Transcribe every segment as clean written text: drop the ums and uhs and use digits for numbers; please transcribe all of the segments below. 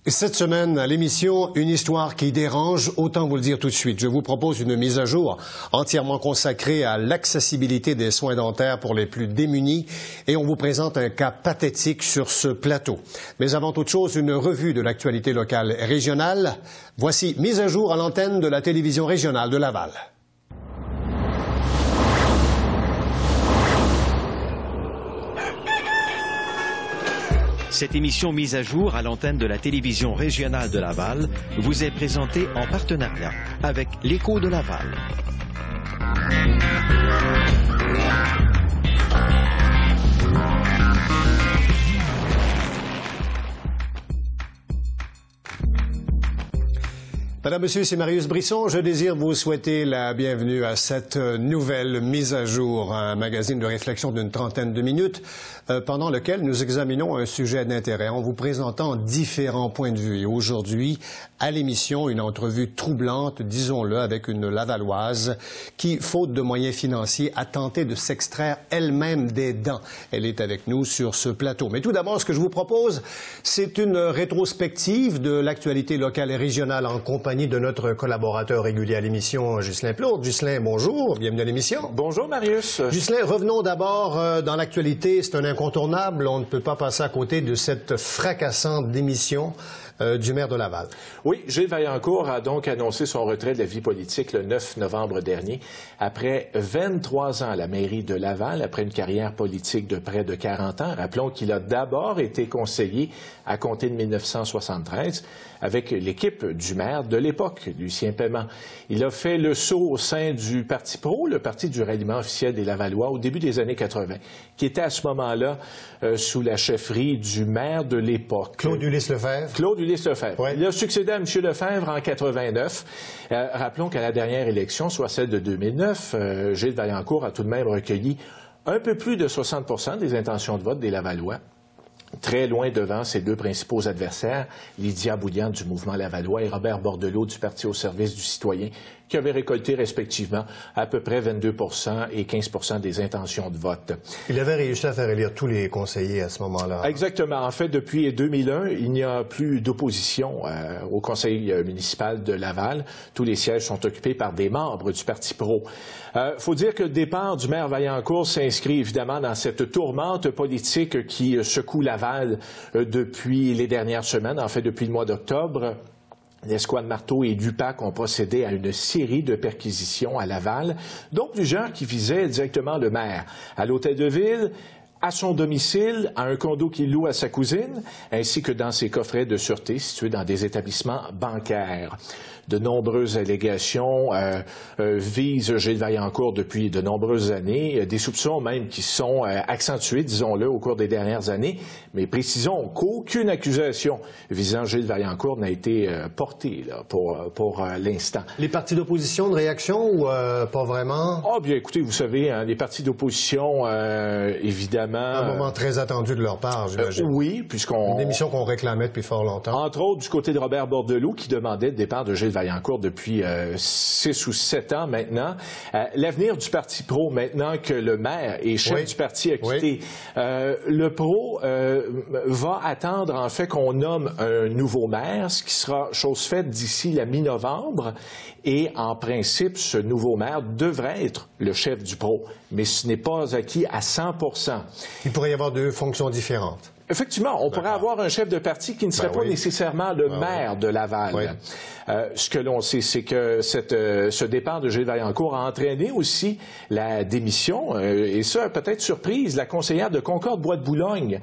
Cette semaine, à l'émission, une histoire qui dérange, autant vous le dire tout de suite. Je vous propose une mise à jour entièrement consacrée à l'accessibilité des soins dentaires pour les plus démunis et on vous présente un cas pathétique sur ce plateau. Mais avant toute chose, une revue de l'actualité locale et régionale. Voici mise à jour à l'antenne de la télévision régionale de Laval. Cette émission mise à jour à l'antenne de la télévision régionale de Laval vous est présentée en partenariat avec l'Écho de Laval. Madame, Monsieur, c'est Marius Brisson. Je désire vous souhaiter la bienvenue à cette nouvelle mise à jour, un magazine de réflexion d'une trentaine de minutes, pendant lequel nous examinons un sujet d'intérêt en vous présentant différents points de vue. Et aujourd'hui, à l'émission, une entrevue troublante, disons-le, avec une Lavalloise qui, faute de moyens financiers, a tenté de s'extraire elle-même des dents. Elle est avec nous sur ce plateau. Mais tout d'abord, ce que je vous propose, c'est une rétrospective de l'actualité locale et régionale en compagnie de notre collaborateur régulier à l'émission, Ghislain Plourde. Ghislain, bonjour, bienvenue à l'émission. Bonjour, Marius. Ghislain, revenons d'abord dans l'actualité. C'est un incontournable. On ne peut pas passer à côté de cette fracassante démission du maire de Laval. Oui, Gilles Vaillancourt a donc annoncé son retrait de la vie politique le 9 novembre dernier. Après 23 ans à la mairie de Laval, après une carrière politique de près de 40 ans, rappelons qu'il a d'abord été conseiller à compter de 1973 avec l'équipe du maire de l'époque, Lucien Paiement. Il a fait le saut au sein du Parti pro, le Parti du ralliement officiel des Lavallois, au début des années 80, qui était à ce moment-là sous la chefferie du maire de l'époque. Claude Ulysse Lefebvre. Claude Ulysse Lefebvre. Ouais. Il a succédé à M. Lefebvre en 89. Rappelons qu'à la dernière élection, soit celle de 2009, Gilles Vaillancourt a tout de même recueilli un peu plus de 60 des intentions de vote des Lavallois, très loin devant ses deux principaux adversaires, Lydia Boulian du mouvement lavallois et Robert Bordelot du Parti au service du citoyen, qui avaient récolté respectivement à peu près 22 et 15 des intentions de vote. Il avait réussi à faire élire tous les conseillers à ce moment-là. Exactement. En fait, depuis 2001, il n'y a plus d'opposition au conseil municipal de Laval. Tous les sièges sont occupés par des membres du Parti pro. Faut dire que le départ du maire Vaillancourt s'inscrit évidemment dans cette tourmente politique qui secoue Laval depuis les dernières semaines, en fait depuis le mois d'octobre. L'escouade Marteau et l'UPAC ont procédé à une série de perquisitions à Laval, dont plusieurs qui visaient directement le maire. À l'hôtel de ville, à son domicile, à un condo qu'il loue à sa cousine, ainsi que dans ses coffrets de sûreté situés dans des établissements bancaires. De nombreuses allégations visent Gilles Vaillancourt depuis de nombreuses années, des soupçons même qui sont accentués, disons-le, au cours des dernières années. Mais précisons qu'aucune accusation visant Gilles Vaillancourt n'a été portée là, pour l'instant. Les partis d'opposition de réaction ou pas vraiment? Ah bien, écoutez, vous savez, hein, les partis d'opposition, évidemment... Un moment très attendu de leur part, j'imagine. Oui, puisqu'on... Une démission qu'on réclamait depuis fort longtemps. Entre autres, du côté de Robert Bordelot, qui demandait le départ de Gilles Vaillancourt depuis 6 ou 7 ans maintenant. L'avenir du Parti pro, maintenant que le maire et chef du parti a quitté, le pro va attendre en fait qu'on nomme un nouveau maire, ce qui sera chose faite d'ici la mi-novembre. Et en principe, ce nouveau maire devrait être le chef du pro. Mais ce n'est pas acquis à 100%. Il pourrait y avoir deux fonctions différentes. Effectivement, on pourrait avoir un chef de parti qui ne serait pas nécessairement le maire de Laval. Oui. Ce que l'on sait, c'est que ce départ de Gilles Vaillancourt a entraîné aussi la démission, et ça, peut-être surprise, la conseillère de Concorde-Bois-de-Boulogne,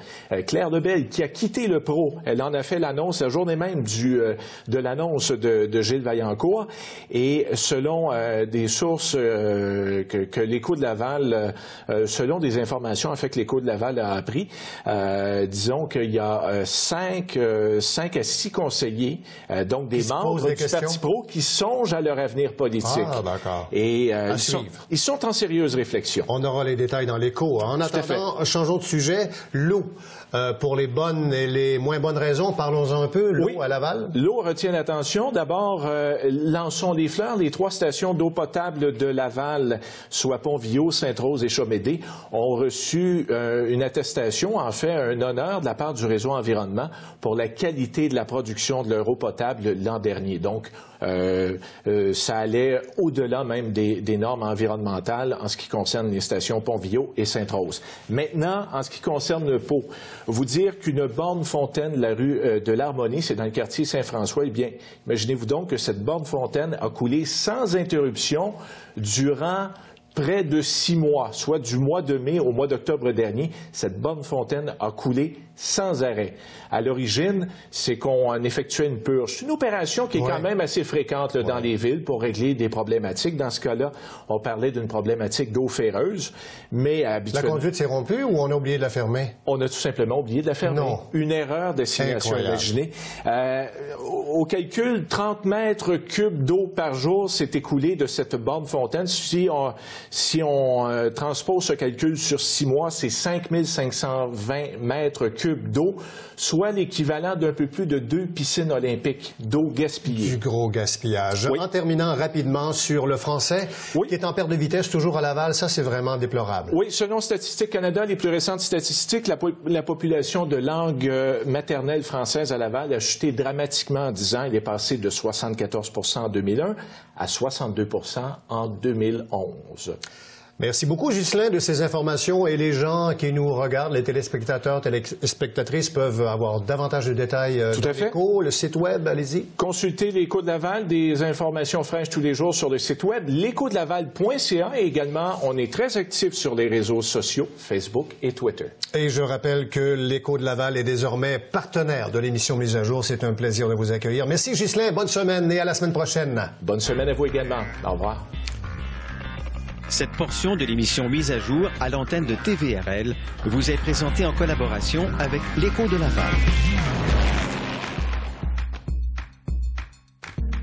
Claire Debelle, qui a quitté le pro. Elle en a fait l'annonce la journée même de l'annonce de Gilles Vaillancourt. Et selon des sources que l'Écho de Laval, selon des informations en fait que l'Écho de Laval a appris, disons qu'il y a 5 à 6 conseillers, donc des membres du Parti pro qui songent à leur avenir politique. Ah, d'accord. Et ils sont en sérieuse réflexion. On aura les détails dans l'écho. En attendant, changeons de sujet. L'eau. Pour les bonnes et les moins bonnes raisons, parlons-en un peu. L'eau à Laval? L'eau retient l'attention. D'abord, Lançon-les-Fleurs, les 3 stations d'eau potable de Laval, soit Pont-Viau, Sainte-Rose et Chomédé, ont reçu une attestation, en fait, un honneur honneur de la part du réseau environnement pour la qualité de la production de leur eau potable l'an dernier. Donc, ça allait au-delà même des normes environnementales en ce qui concerne les stations Pont-Viaud et Sainte-Rose. Maintenant, en ce qui concerne le Pau, vous dire qu'une borne fontaine de la rue de l'Harmonie, c'est dans le quartier Saint-François, eh bien, imaginez-vous donc que cette borne fontaine a coulé sans interruption durant près de 6 mois, soit du mois de mai au mois d'octobre dernier. Cette borne fontaine a coulé sans arrêt. À l'origine, c'est qu'on effectuait une purge. C'est une opération qui est quand même assez fréquente là, dans les villes pour régler des problématiques. Dans ce cas-là, on parlait d'une problématique d'eau ferreuse, mais habituellement... La conduite s'est rompue ou on a oublié de la fermer? On a tout simplement oublié de la fermer. Non. Une erreur d'assignation, imaginez. Au calcul, 30 mètres cubes d'eau par jour s'est écoulé de cette borne fontaine. Si on transpose ce calcul sur 6 mois, c'est 5520 mètres cubes d'eau, soit l'équivalent d'un peu plus de 2 piscines olympiques d'eau gaspillée. Du gros gaspillage. Oui. En terminant rapidement sur le français, qui est en perte de vitesse toujours à Laval, ça c'est vraiment déplorable. Oui, selon Statistique Canada, les plus récentes statistiques, la population de langue maternelle française à Laval a chuté dramatiquement en 10 ans. Il est passé de 74 % en 2001 à 62 % en 2011. Merci beaucoup, Ghislain, de ces informations. Et les gens qui nous regardent, les téléspectateurs, téléspectatrices, peuvent avoir davantage de détails dans l'Écho, le site Web, allez-y. Consultez l'Écho de Laval, des informations fraîches tous les jours sur le site Web, l'échodelaval.ca. Et également, on est très actifs sur les réseaux sociaux, Facebook et Twitter. Et je rappelle que l'Écho de Laval est désormais partenaire de l'émission Mise à jour. C'est un plaisir de vous accueillir. Merci, Ghislain. Bonne semaine et à la semaine prochaine. Bonne semaine à vous également. Au revoir. Cette portion de l'émission Mise à jour à l'antenne de TVRL vous est présentée en collaboration avec l'Écho de Laval.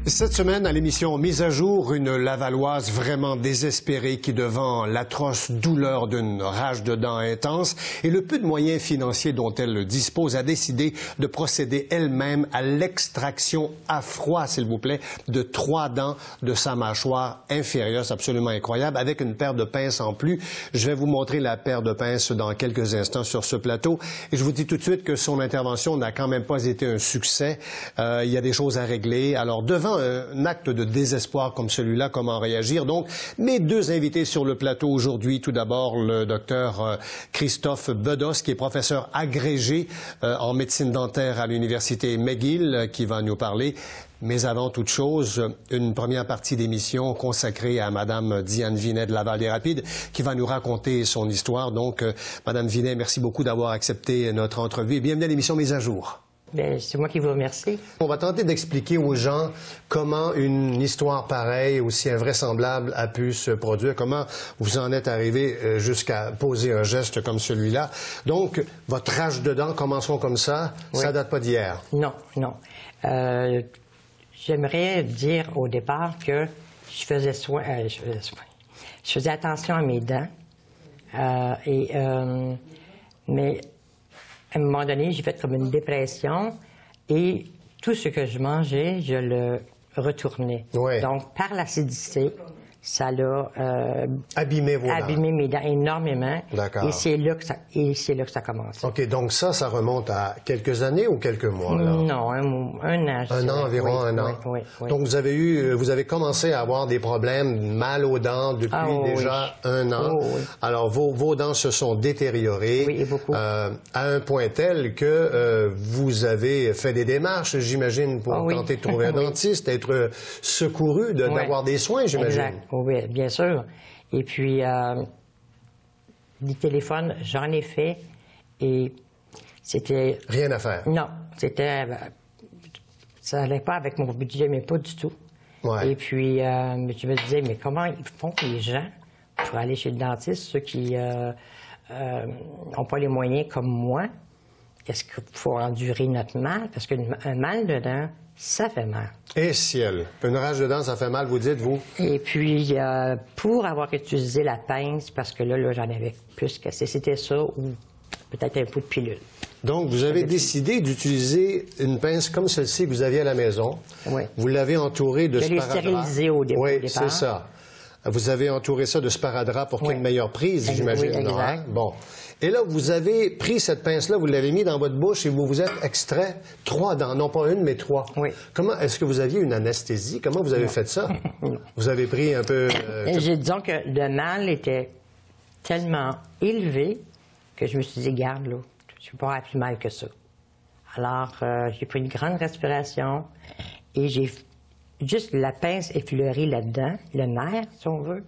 Cette semaine, à l'émission Mise à jour, une Lavalloise vraiment désespérée qui, devant l'atroce douleur d'une rage de dents intense et le peu de moyens financiers dont elle dispose, a décidé de procéder elle-même à l'extraction à froid, s'il vous plaît, de 3 dents de sa mâchoire inférieure. C'est absolument incroyable, avec une paire de pinces en plus. Je vais vous montrer la paire de pinces dans quelques instants sur ce plateau. Et je vous dis tout de suite que son intervention n'a quand même pas été un succès. Il y a des choses à régler. Alors, devant un acte de désespoir comme celui-là, comment réagir? Donc, mes 2 invités sur le plateau aujourd'hui, tout d'abord le docteur Christophe Bedos, qui est professeur agrégé en médecine dentaire à l'Université McGill, qui va nous parler. Mais avant toute chose, une première partie d'émission consacrée à Madame Diane Vinet de Laval-des-Rapides, qui va nous raconter son histoire. Donc, Madame Vinet, merci beaucoup d'avoir accepté notre entrevue et bienvenue à l'émission Mise à jour. Bien, c'est moi qui vous remercie. On va tenter d'expliquer aux gens comment une histoire pareille, aussi invraisemblable, a pu se produire, comment vous en êtes arrivé jusqu'à poser un geste comme celui-là. Donc, votre rage de dents, commençons comme ça, ça date pas d'hier. Non, non. J'aimerais dire au départ que je faisais je faisais attention à mes dents, mais à un moment donné, j'ai fait comme une dépression et tout ce que je mangeais, je le retournais. Oui. Donc, par l'acidité, ça l'a abîmé mes dents énormément. D'accord. Et c'est là que ça commence. OK, donc ça remonte à quelques années ou quelques mois? Là? Non, un an. Un an, environ un an. Oui, oui. Donc, vous avez commencé à avoir des problèmes, mal aux dents depuis déjà un an. Oh, oui. Alors, vos dents se sont détériorées. Oui, et beaucoup. À un point tel que vous avez fait des démarches, j'imagine, pour tenter de trouver un dentiste, être secouru d'avoir des soins, j'imagine. Exact. Oui, bien sûr. Et puis, les téléphones, j'en ai fait et c'était... Rien à faire? Non, c'était... ça n'allait pas avec mon budget, mais pas du tout. Ouais. Et puis, je me disais, mais comment ils font les gens pour aller chez le dentiste, ceux qui n'ont pas les moyens comme moi? Est-ce qu'il faut endurer notre mal? Parce qu'un mal de dents, ça fait mal. Et ciel! Une rage de dents, ça fait mal, vous dites, vous? Et puis, pour avoir utilisé la pince, parce que là j'en avais plus que c'était ça, ou peut-être un pot de pilule. Donc, vous avez décidé d'utiliser une pince comme celle-ci que vous aviez à la maison. Oui. Vous l'avez entourée de sparadrap. Je l'ai stérilisée au départ. Oui, c'est ça. Vous avez entouré ça de sparadrap pour qu'il y ait une meilleure prise, j'imagine. Oui, non, hein? Bon. Et là, vous avez pris cette pince-là, vous l'avez mis dans votre bouche et vous vous êtes extrait 3 dents, non pas une, mais 3. Oui. Comment, est-ce que vous aviez une anesthésie? Comment vous avez fait ça? Vous avez pris un peu... Disons que le mal était tellement élevé que je me suis dit, garde, là, je ne peux pas avoir plus mal que ça. Alors, j'ai pris une grande respiration et j'ai juste la pince effleurée là-dedans, le nerf, si on veut,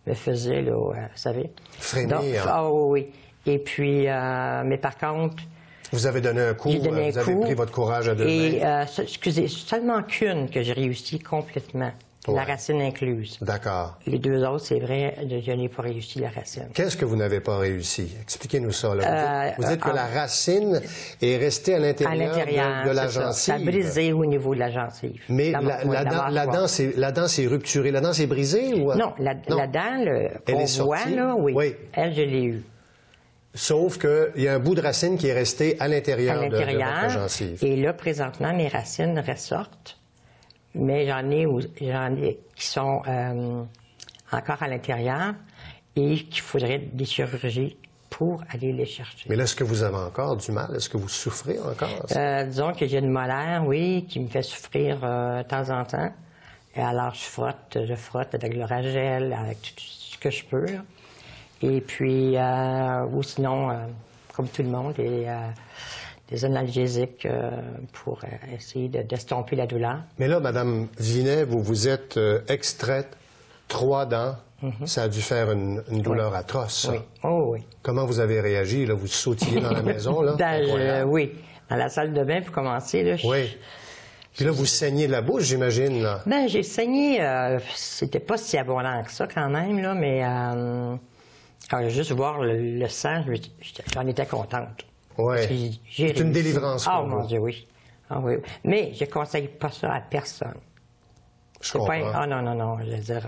me faisait, là, vous savez. Frémir. Oui. Et puis, mais par contre... Vous avez donné un coup, vous avez pris votre courage à 2 mains. Et, excusez, seulement qu'une que j'ai réussi complètement. La racine incluse. D'accord. Les 2 autres, c'est vrai, je n'ai pas réussi la racine. Qu'est-ce que vous n'avez pas réussi? Expliquez-nous ça. Là. Vous dites que la racine est restée à l'intérieur de la gencive. Ça a brisé au niveau de la gencive. Mais la dent s'est rupturée. La dent s'est brisée? Ou... Non, la dent qu'on voit, là, oui. Elle, je l'ai eue. Sauf qu'il y a un bout de racine qui est resté à l'intérieur de votre gencive. Et là, présentement, mes racines ressortent. Mais j'en ai qui sont encore à l'intérieur et qu'il faudrait des chirurgies pour aller les chercher. Mais là, est-ce que vous avez encore du mal? Est-ce que vous souffrez encore? Disons que j'ai une molaire, oui, qui me fait souffrir de temps en temps. Et alors, je frotte avec le Ragel, avec tout ce que je peux. Et puis, ou sinon, comme tout le monde, des analgésiques pour essayer d'estomper la douleur. Mais là, Mme Vinet, vous vous êtes extraite 3 dents. Ça a dû faire une douleur atroce, ça. Oui. Oh, oui. Comment vous avez réagi? Là? Vous sautiez dans la maison, là? Oui. Dans la salle de bain, pour commencer. Là, oui. Puis là, vous saignez de la bouche, j'imagine, là? Ben, j'ai saigné. C'était pas si abondant que ça, quand même, là, mais juste voir le sang, j'en étais contente. Oui. C'est une délivrance. Ah, mon Dieu, oui. Ah, oui. Mais je ne conseille pas ça à personne. Je comprends. Ah, non. Je veux dire,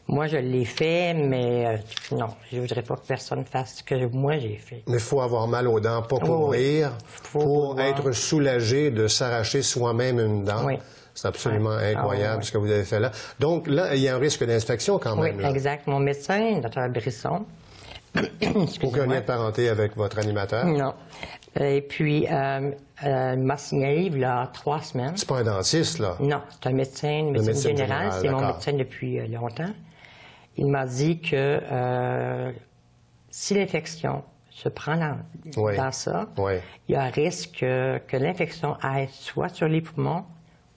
moi, je l'ai fait, mais non, je ne voudrais pas que personne fasse ce que moi, j'ai fait. Mais il faut avoir mal aux dents, pas pour rire, pour être soulagé de s'arracher soi-même une dent. Oui. C'est absolument incroyable ce que vous avez fait là. Donc là, il y a un risque d'infection quand même. Oui, exact. Mon médecin, Dr. Brisson. Aucun lien de parenté avec votre animateur? Non. Et puis, m'a signalé il y a 3 semaines. C'est pas un dentiste, là? Non, c'est un médecin général. C'est mon médecin depuis longtemps. Il m'a dit que si l'infection se prend dans ça, il y a un risque que l'infection aille soit sur les poumons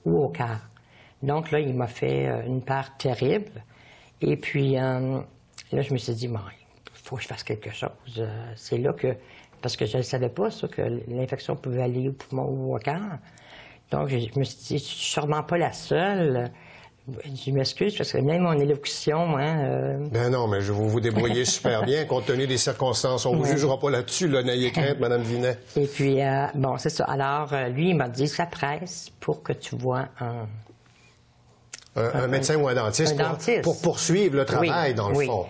ou au cœur. Donc là, il m'a fait une part terrible. Et puis, là, je me suis dit, bon, il faut que je fasse quelque chose. C'est là que... Parce que je ne savais pas, ça, que l'infection pouvait aller au poumon ou au cœur. Donc, je me suis dit, je suis sûrement pas la seule. Je m'excuse, parce que même mon élocution, Ben non, mais vous vous débrouillez super bien, compte tenu des circonstances. On ne vous jugera pas là-dessus, là, n'ayez crainte, Mme Vinet. Et puis, bon, c'est ça. Alors, lui, il m'a dit, ça presse pour que tu vois un médecin ou un dentiste, pour poursuivre le travail, dans le fond.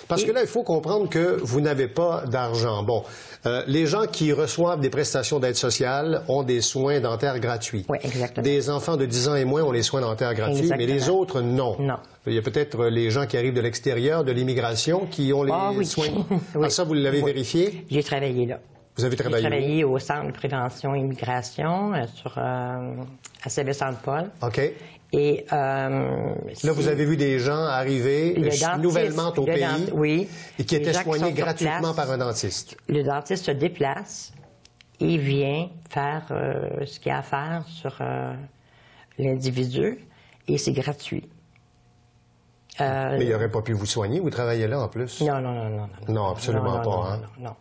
Parce que là, il faut comprendre que vous n'avez pas d'argent. Bon, les gens qui reçoivent des prestations d'aide sociale ont des soins dentaires gratuits. Oui, exactement. Des enfants de 10 ans et moins ont les soins dentaires gratuits, mais les autres, non. Non. Il y a peut-être les gens qui arrivent de l'extérieur, de l'immigration, qui ont les soins. Ah, ça, vous l'avez vérifié? J'ai travaillé là. Vous avez travaillé où? J'ai travaillé au Centre de prévention et immigration à Saint-Vincent-de-Paul. OK. Et là, vous avez vu des gens arriver nouvellement au pays et qui étaient soignés gratuitement par un dentiste. Le dentiste se déplace et vient faire ce qu'il y a à faire sur l'individu et c'est gratuit. Mais il n'aurait pas pu vous soigner, vous travaillez là en plus? Non. Non, absolument pas. Non.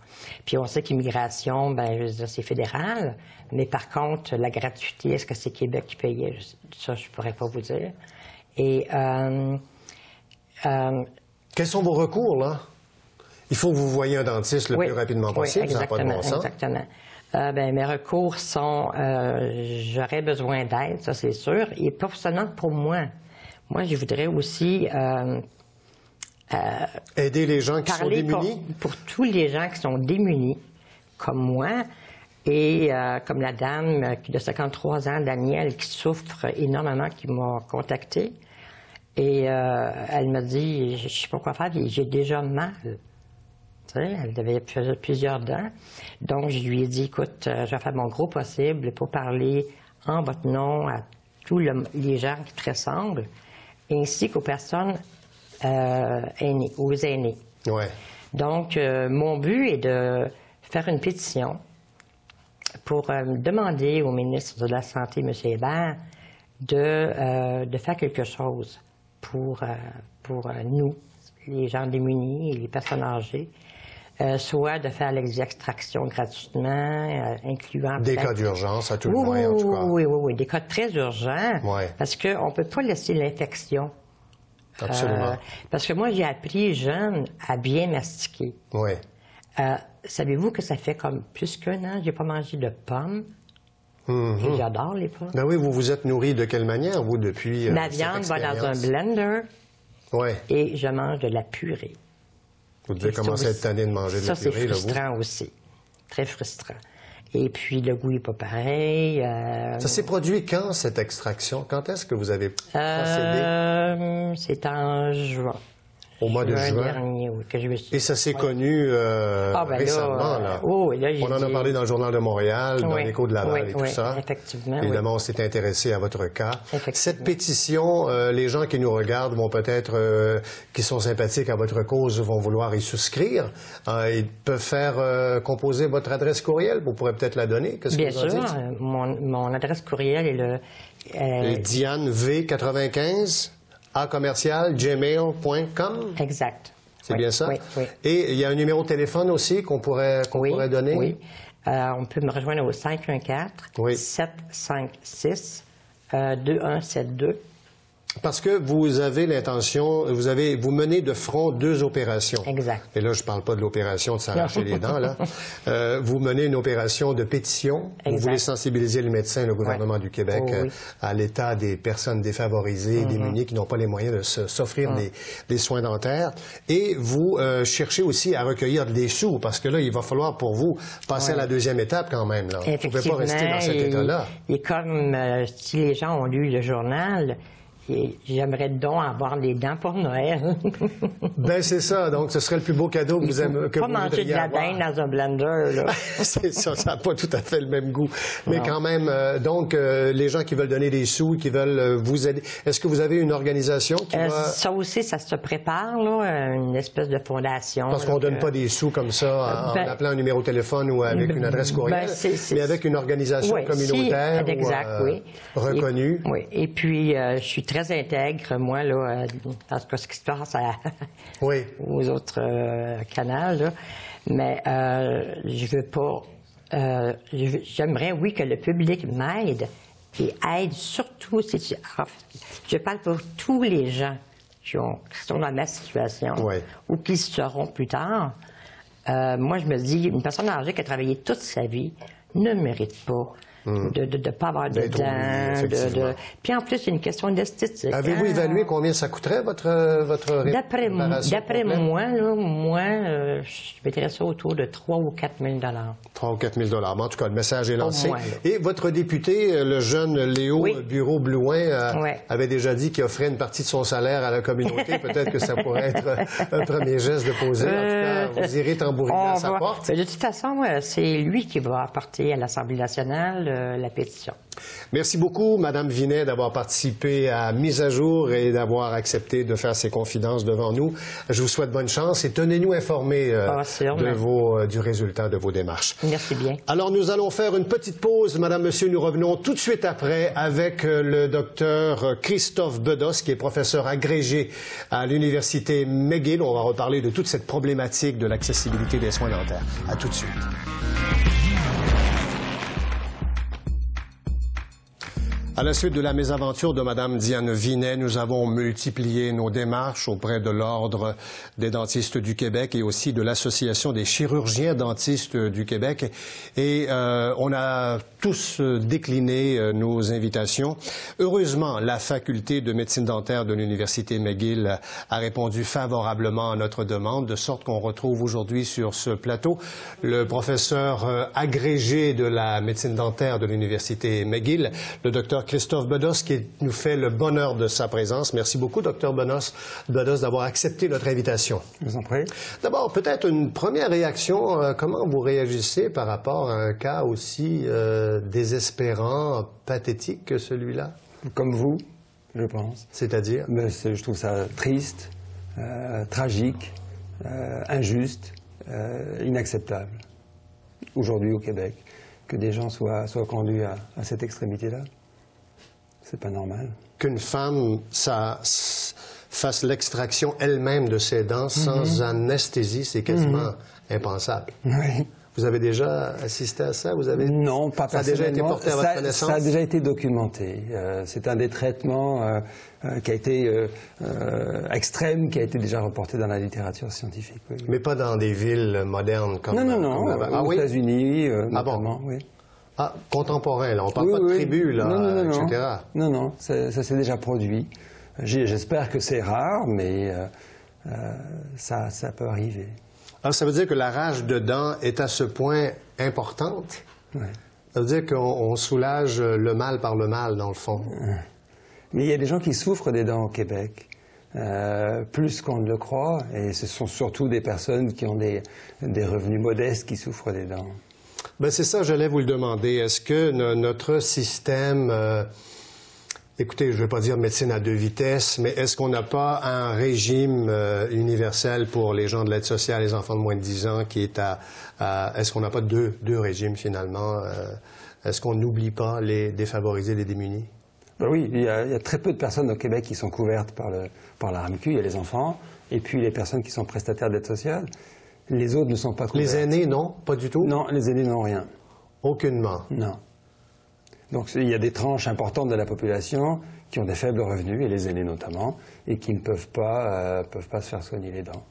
Puis on sait qu'immigration, ben, je veux dire, c'est fédéral, mais par contre, la gratuité, est-ce que c'est Québec qui payait? Ça, je ne pourrais pas vous dire. Et... quels sont vos recours, là? Il faut que vous voyiez un dentiste le plus rapidement possible, ça n'a pas de bon sens. Exactement. Ben, mes recours sont, j'aurais besoin d'aide, ça c'est sûr, et pas seulement pour moi. Moi, je voudrais aussi aider les gens qui sont démunis? Pour tous les gens qui sont démunis, comme moi, et comme la dame de 53 ans, Danielle, qui souffre énormément, qui m'a contactée. Et elle m'a dit, je ne sais pas quoi faire, j'ai déjà mal. Tu sais, elle avait plusieurs dents. Donc, je lui ai dit, écoute, je vais faire mon gros possible pour parler en votre nom à tous les gens qui te ressemblent, ainsi qu'aux personnes aînées, aux aînés. Ouais. Donc, mon but est de faire une pétition pour demander au ministre de la Santé, M. Hébert, de faire quelque chose pour nous, les gens démunis et les personnes âgées, soit de faire les extractions gratuitement, incluant... Des cas d'urgence, à tout le moins, en tout cas. Oui, des cas très urgents, parce qu'on ne peut pas laisser l'infection. Absolument. Parce que moi, j'ai appris jeune à bien mastiquer. Oui. Savez-vous que ça fait comme plus qu'un an que je n'ai pas mangé de pommes? Et j'adore les pommes. Ben oui, vous vous êtes nourri de quelle manière, vous, depuis Ma viande va dans un blender et je mange de la purée. Vous devez commencer à être tanné de manger de la purée, là, vous? Ça, c'est frustrant aussi. Très frustrant. Et puis, le goût n'est pas pareil. Ça s'est produit quand, cette extraction? Quand est-ce que vous avez procédé? C'est en juin. Au mois de juin dernier, oui, que je me suis... Et ça s'est connu récemment, là. Là on en a parlé dans le Journal de Montréal, dans l'Écho de Laval et tout ça. Effectivement. Évidemment, on s'est intéressé à votre cas. Cette pétition, les gens qui nous regardent vont peut-être, qui sont sympathiques à votre cause, vont vouloir y souscrire. Ils peuvent faire composer votre adresse courriel. Vous pourrez peut-être la donner. Bien sûr. Mon adresse courriel est le... Diane V95 @gmail.com. Exact. C'est bien ça? Oui. Et il y a un numéro de téléphone aussi qu'on pourrait donner? Oui. On peut me rejoindre au 514-756-2172. Parce que vous avez l'intention, vous menez de front 2 opérations. Exact. Et là, je ne parle pas de l'opération de s'arracher les dents, là. Vous menez une opération de pétition. Exact. Vous voulez sensibiliser les médecins, le gouvernement du Québec, à l'état des personnes défavorisées, démunies, qui n'ont pas les moyens de s'offrir des soins dentaires. Et vous cherchez aussi à recueillir des sous, parce que là, il va falloir pour vous passer à la deuxième étape quand même, là. Vous ne pouvez pas rester dans cet état-là. Et comme si les gens ont lu le journal... J'aimerais donc avoir des dents pour Noël. Ben c'est ça. Donc, ce serait le plus beau cadeau que vous voudriez avoir. Pas manger de la dinde dans un blender, là. C'est ça. Ça n'a pas tout à fait le même goût. Mais quand même, donc, les gens qui veulent donner des sous, qui veulent vous aider, est-ce que vous avez une organisation qui va... Ça aussi, ça se prépare, là, une espèce de fondation. Parce qu'on ne donne pas des sous comme ça en appelant un numéro de téléphone ou avec une adresse courriel, mais avec une organisation communautaire reconnue. Oui. Et puis, je suis très intègre, moi, là, en tout cas, ce qui se passe aux autres canaux, là. Mais je veux pas... j'aimerais, oui, que le public m'aide et aide surtout... je parle pour tous les gens qui sont dans ma situation ou qui seront plus tard. Moi, je me dis, une personne âgée qui a travaillé toute sa vie ne mérite pas de ne pas avoir de dents. Puis en plus, c'est une question d'esthétique. Avez-vous évalué combien ça coûterait votre réparation? D'après moi, je mettrais ça autour de 3 ou 4 000 $. 3 ou 4 000 $. Mais en tout cas, le message est lancé. Et votre député, le jeune Léo Bureau-Blouin, avait déjà dit qu'il offrait une partie de son salaire à la communauté. Peut-être que ça pourrait être un premier geste de poser. En tout cas, vous irez tambouriner à sa porte. De toute façon, c'est lui qui va apporter à l'Assemblée nationale la pétition. Merci beaucoup, Madame Vinet, d'avoir participé à Mise à jour et d'avoir accepté de faire ces confidences devant nous. Je vous souhaite bonne chance et tenez-nous informés du résultat de vos démarches. Merci bien. Alors, nous allons faire une petite pause, Madame, Monsieur. Nous revenons tout de suite après avec le docteur Christophe Bedos, qui est professeur agrégé à l'Université McGill. On va reparler de toute cette problématique de l'accessibilité des soins dentaires. À tout de suite. À la suite de la mésaventure de Mme Diane Vinet, nous avons multiplié nos démarches auprès de l'Ordre des dentistes du Québec et aussi de l'Association des chirurgiens dentistes du Québec. Et on a tous décliné nos invitations. Heureusement, la faculté de médecine dentaire de l'Université McGill a répondu favorablement à notre demande, de sorte qu'on retrouve aujourd'hui sur ce plateau le professeur agrégé de la médecine dentaire de l'Université McGill, le docteur Christophe Bedos, qui nous fait le bonheur de sa présence. Merci beaucoup, Dr Bedos, d'avoir accepté notre invitation. Je vous en prie. D'abord, peut-être une première réaction. Comment vous réagissez par rapport à un cas aussi désespérant, pathétique que celui-là? Comme vous, je pense. C'est-à-dire? Je trouve ça triste, tragique, injuste, inacceptable. Aujourd'hui au Québec, que des gens soient conduits à cette extrémité-là, c'est pas normal. Qu'une femme fasse l'extraction elle-même de ses dents sans anesthésie, c'est quasiment impensable. Oui. Vous avez déjà assisté à ça? Non, pas personnellement. Ça a déjà été porté à votre connaissance? Ça a déjà été documenté. C'est un des traitements qui a été extrême, qui a été déjà reporté dans la littérature scientifique. Oui. Mais pas dans des villes modernes comme... Non. Aux États-Unis, notamment, oui. Ah, contemporain, là. On parle pas de tribus, là, etc. Non, ça s'est déjà produit. J'espère que c'est rare, mais ça peut arriver. Alors, ça veut dire que la rage de dents est à ce point importante? Oui. Ça veut dire qu'on soulage le mal par le mal, dans le fond. Mais il y a des gens qui souffrent des dents au Québec, plus qu'on ne le croit, et ce sont surtout des personnes qui ont des revenus modestes qui souffrent des dents. Ben c'est ça, j'allais vous le demander. Est-ce que notre système... Écoutez, je ne veux pas dire médecine à deux vitesses, mais est-ce qu'on n'a pas un régime universel pour les gens de l'aide sociale, les enfants de moins de 10 ans, qui est est-ce qu'on n'a pas deux régimes, finalement? Est-ce qu'on n'oublie pas les défavorisés, les démunis? Ben oui, il y a très peu de personnes au Québec qui sont couvertes par la RAMQ. Il y a les enfants, et puis les personnes qui sont prestataires d'aide sociale. Les autres ne sont pas couverts. Les aînés, non? Pas du tout? Non, les aînés n'ont rien. Aucunement? Non. Donc il y a des tranches importantes de la population qui ont des faibles revenus, et les aînés notamment, et qui ne peuvent pas se faire soigner les dents.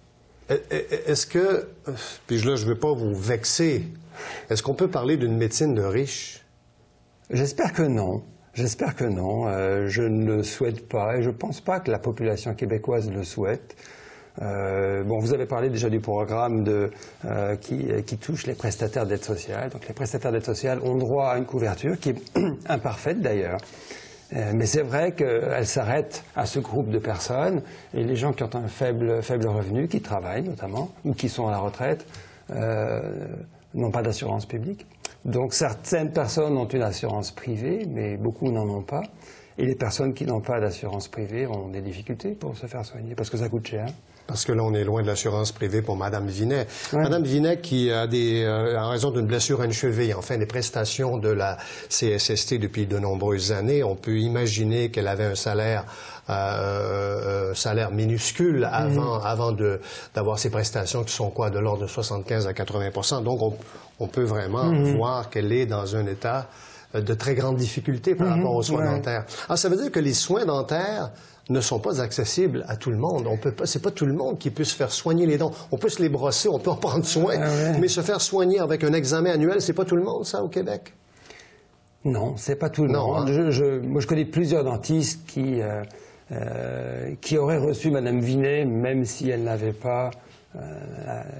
Est-ce que, puis là je ne veux pas vous vexer, est-ce qu'on peut parler d'une médecine de riches? J'espère que non. J'espère que non. Je ne le souhaite pas, et je ne pense pas que la population québécoise le souhaite. Vous avez parlé déjà du programme qui touche les prestataires d'aide sociale. Donc les prestataires d'aide sociale ont droit à une couverture qui est imparfaite d'ailleurs. Mais c'est vrai qu'elle s'arrête à ce groupe de personnes, et les gens qui ont un faible revenu, qui travaillent notamment, ou qui sont à la retraite, n'ont pas d'assurance publique. Donc certaines personnes ont une assurance privée, mais beaucoup n'en ont pas. Et les personnes qui n'ont pas d'assurance privée ont des difficultés pour se faire soigner, parce que ça coûte cher. Parce que là, on est loin de l'assurance privée pour Mme Vinet. Ouais. Mme Vinet qui a en raison d'une blessure à une cheville, enfin des prestations de la CSST depuis de nombreuses années, on peut imaginer qu'elle avait un salaire minuscule avant d'avoir ces prestations qui sont quoi, de l'ordre de 75 à 80 %. Donc, on peut vraiment voir qu'elle est dans un état de très grande difficulté par rapport aux soins dentaires. Alors, ça veut dire que les soins dentaires ne sont pas accessibles à tout le monde. C'est pas tout le monde qui peut se faire soigner les dents. On peut se les brosser, on peut en prendre soin, mais se faire soigner avec un examen annuel, c'est pas tout le monde, ça, au Québec? Non, c'est pas tout le monde. Hein? Moi, je connais plusieurs dentistes qui auraient reçu Mme Vinet, même si elle n'avait pas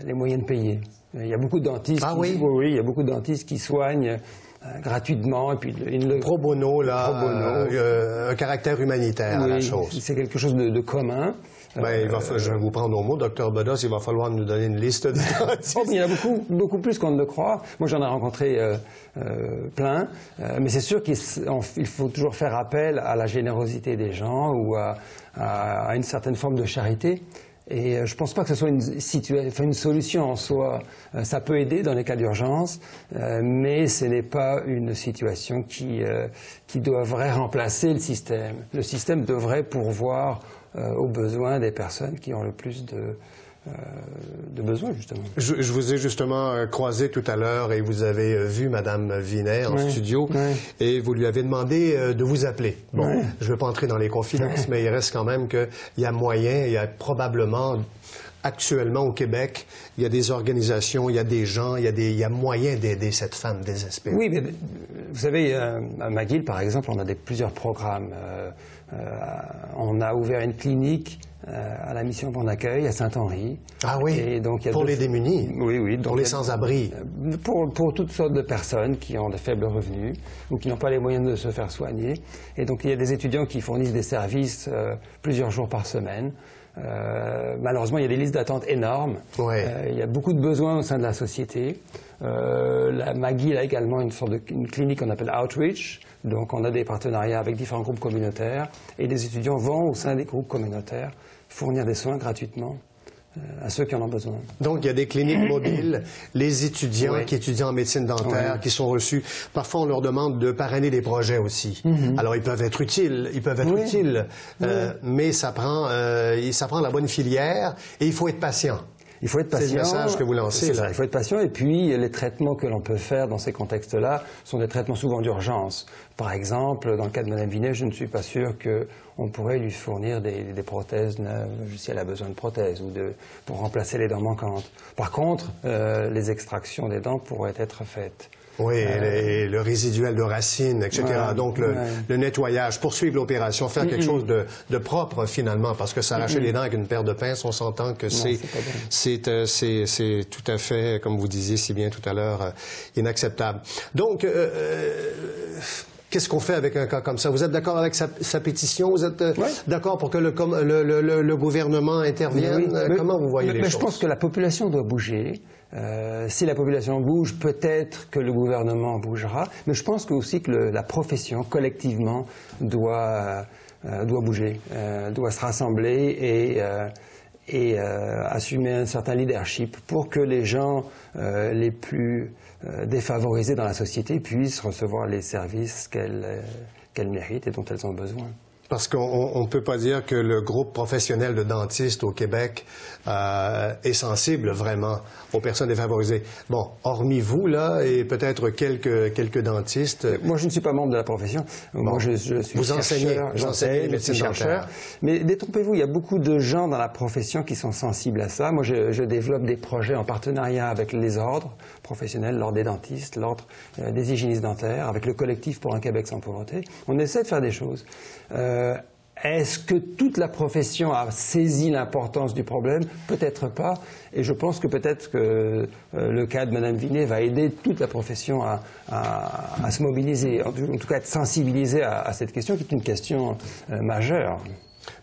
les moyens de payer. Il y a beaucoup de dentistes il y a beaucoup de dentistes qui soignent gratuitement, et puis pro bono, un caractère humanitaire à la chose. C'est quelque chose de commun. Je vais vous prendre au mot, Dr Bedos, il va falloir nous donner une liste de dentistes. Il y en a beaucoup plus qu'on ne le croit. Moi, j'en ai rencontré plein, mais c'est sûr qu'il faut toujours faire appel à la générosité des gens ou à une certaine forme de charité. Et je ne pense pas que ce soit une solution en soi. Ça peut aider dans les cas d'urgence, mais ce n'est pas une situation qui devrait remplacer le système. Le système devrait pourvoir aux besoins des personnes qui ont le plus de besoins, justement. Je vous ai justement croisé tout à l'heure et vous avez vu Mme Vinet en studio et vous lui avez demandé de vous appeler. Bon, je ne veux pas entrer dans les confidences, mais il reste quand même qu'il y a moyen, il y a probablement actuellement au Québec, il y a des organisations, il y a des gens, il y a moyen d'aider cette femme désespérée. Oui, mais vous savez, à McGill, par exemple, on a plusieurs programmes. On a ouvert une clinique à la mission Bon Accueil à Saint-Henri. Ah oui, et donc, il y a pour les démunis. Oui, oui. Pour les sans-abri. Pour toutes sortes de personnes qui ont de faibles revenus ou qui n'ont pas les moyens de se faire soigner. Et donc il y a des étudiants qui fournissent des services plusieurs jours par semaine. Malheureusement, il y a des listes d'attente énormes. Ouais. Il y a beaucoup de besoins au sein de la société. La McGill a également une clinique qu'on appelle Outreach. Donc on a des partenariats avec différents groupes communautaires et les étudiants vont au sein des groupes communautaires fournir des soins gratuitement à ceux qui en ont besoin. Donc, il y a des cliniques mobiles, les étudiants qui étudient en médecine dentaire, qui sont reçus. Parfois, on leur demande de parrainer des projets aussi. Alors, ils peuvent être utiles, mais ça prend la bonne filière et il faut être patient. Il faut être patient. C'est le message que vous lancez. Il faut être patient. Et puis, les traitements que l'on peut faire dans ces contextes-là sont des traitements souvent d'urgence. Par exemple, dans le cas de Mme Vinet, je ne suis pas sûr qu'on pourrait lui fournir des prothèses neuves si elle a besoin de prothèses ou pour remplacer les dents manquantes. Par contre, les extractions des dents pourraient être faites. Oui, et le résiduel de racines, etc. Donc, le nettoyage, poursuivre l'opération, faire quelque chose de propre, finalement, parce que s'arracher les dents avec une paire de pinces, on s'entend que c'est tout à fait, comme vous disiez si bien tout à l'heure, inacceptable. Donc, qu'est-ce qu'on fait avec un cas comme ça? Vous êtes d'accord avec sa pétition? Vous êtes d'accord pour que le gouvernement intervienne? Comment vous voyez les choses? Je pense que la population doit bouger. Si la population bouge, peut-être que le gouvernement bougera, mais je pense aussi que la profession, collectivement, doit bouger, doit se rassembler et assumer un certain leadership pour que les gens les plus défavorisés dans la société puissent recevoir les services qu'elles méritent et dont elles ont besoin. Parce qu'on ne peut pas dire que le groupe professionnel de dentistes au Québec est sensible vraiment aux personnes défavorisées. Bon, hormis vous, là, et peut-être quelques dentistes. Moi, je ne suis pas membre de la profession. Bon. Moi, je suis chercheur. Vous enseignez médecine chercheur. Mais détrompez-vous, il y a beaucoup de gens dans la profession qui sont sensibles à ça. Moi, je développe des projets en partenariat avec les ordres professionnels, l'ordre des dentistes, l'ordre des hygiénistes dentaires, avec le collectif pour un Québec sans pauvreté. On essaie de faire des choses. Est-ce que toute la profession a saisi l'importance du problème? Peut-être pas. Et je pense que peut-être que le cas de Mme Vinet va aider toute la profession à se mobiliser, en tout cas être sensibilisée à cette question qui est une question majeure.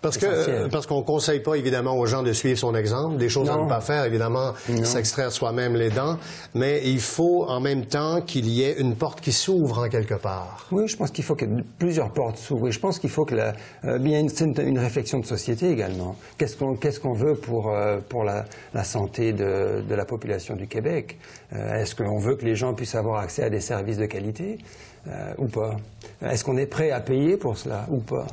Parce qu'on ne conseille pas, évidemment, aux gens de suivre son exemple. Des choses à ne pas faire, évidemment, s'extraire soi-même les dents. Mais il faut, en même temps, qu'il y ait une porte qui s'ouvre en quelque part. Oui, je pense qu'il faut que plusieurs portes s'ouvrent. Et je pense qu'il faut que une réflexion de société également. Qu'est-ce qu'on veut pour la santé de la population du Québec? Est-ce qu'on veut que les gens puissent avoir accès à des services de qualité ou pas? Est-ce qu'on est prêt à payer pour cela ou pas?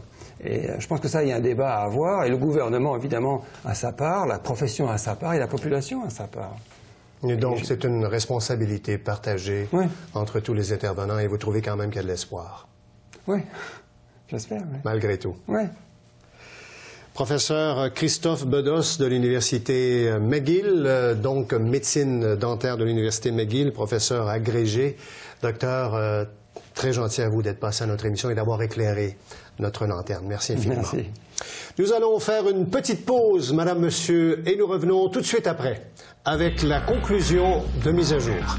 Et je pense que ça, il y a un débat à avoir, et le gouvernement, évidemment, a sa part, la profession a sa part, et la population a sa part. Et donc, c'est une responsabilité partagée entre tous les intervenants, et vous trouvez quand même qu'il y a de l'espoir. Oui, j'espère. Oui. Malgré tout. Oui. Professeur Christophe Bedos de l'Université McGill, donc médecine dentaire de l'Université McGill, professeur agrégé, docteur, très gentil à vous d'être passé à notre émission et d'avoir éclairé notre lanterne. Merci infiniment. Merci. Nous allons faire une petite pause, madame, monsieur, et nous revenons tout de suite après avec la conclusion de Mise à jour.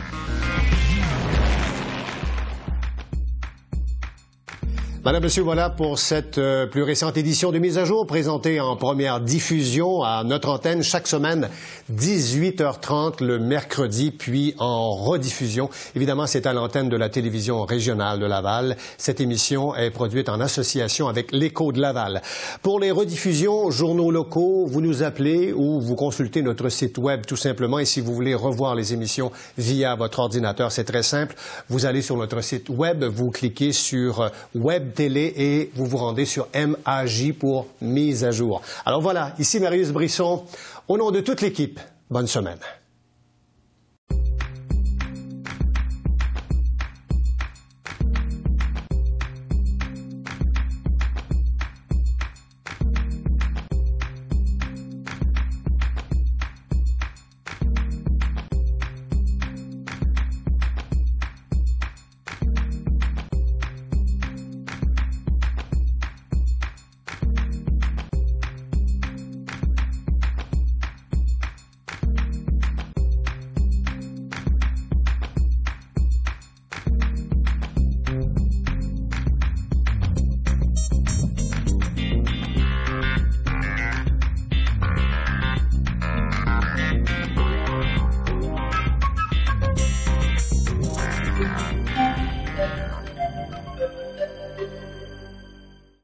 Madame, monsieur, voilà pour cette plus récente édition de Mise à jour, présentée en première diffusion à notre antenne chaque semaine, 18h30 le mercredi, puis en rediffusion. Évidemment, c'est à l'antenne de la télévision régionale de Laval. Cette émission est produite en association avec l'Écho de Laval. Pour les rediffusions, journaux locaux, vous nous appelez ou vous consultez notre site web tout simplement. Et si vous voulez revoir les émissions via votre ordinateur, c'est très simple. Vous allez sur notre site web, vous cliquez sur Web Télé et vous vous rendez sur MAJ pour Mise à jour. Alors voilà, ici Marius Brisson. Au nom de toute l'équipe, bonne semaine.